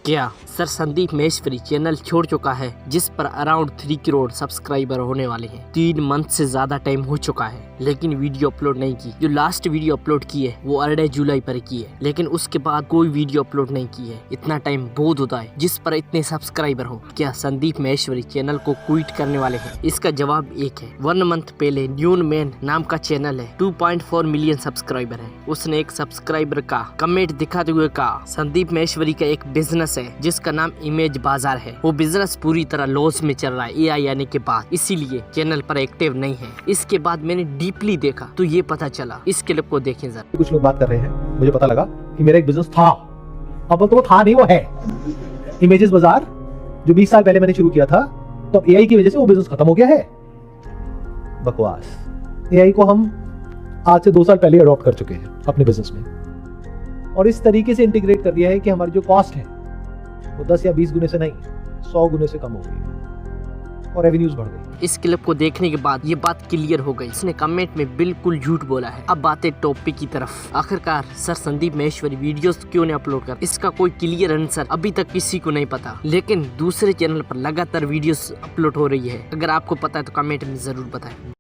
क्या sir Sandeep Maheshwari channel छोड़ चुका है जिस पर अराउंड 3 करोड़ सब्सक्राइबर होने वाले हैं। 3 मंथ से ज्यादा टाइम हो चुका है लेकिन वीडियो अपलोड नहीं की। जो लास्ट वीडियो अपलोड की है वो 8 जुलाई पर की है, लेकिन उसके बाद कोई वीडियो अपलोड नहीं की है। इतना टाइम बहुत होता है जिस पर इतने सब्सक्राइबर हो। क्या संदीप महेश्वरी चैनल को क्विट करने वाले हैं? इसका जवाब एक है। 1 मंथ पहले न्यून मैन नाम का चैनल है, 2.4 मिलियन सब्सक्राइबर है। उसने एक सब्सक्राइबर का कमेंट दिखाते हुए कहा संदीप महेश्वरी का एक बिजनेस है जिसका नाम इमेज बाजार है, वो बिजनेस पूरी तरह लॉस में चल रहा है एआई आने के बाद, इसीलिए चैनल पर एक्टिव नहीं है। इसके बाद मैंने डीपली देखा तो ये पता चला। इस क्लिप को देखें जरा। कुछ लोग बात कर रहे हैं, मुझे पता लगा कि मेरा एक बिजनेस था। अब तो वो था नहीं, वो है इमेजेस बाजार, जो 20 साल पहले मैंने शुरू किया था। तो अब एआई की वजह से वो बिजनेस खत्म हो गया है। बकवास। एआई को हम आज से 2 साल पहले अडॉप्ट कर चुके हैं अपने बिजनेस में, और इस तरीके से इंटीग्रेट कर दिया है कि हमारी जो कॉस्ट है वो 10 या 20 गुने से नहीं 100 गुने से कम हो गई और रेवेन्यूज बढ़ गई। इस क्लिप को देखने के बाद ये बात क्लियर हो गई। इसने कमेंट में बिल्कुल झूठ बोला है। अब बातें टॉपिक की तरफ। आखिरकार सर संदीप महेश्वरी वीडियोस क्यों नहीं अपलोड कर, इसका कोई क्लियर आंसर अभी तक किसी को नहीं पता, लेकिन दूसरे चैनल पर लगातार वीडियोस अपलोड हो रही है। अगर आपको पता है तो कमेंट में जरूर बताएं।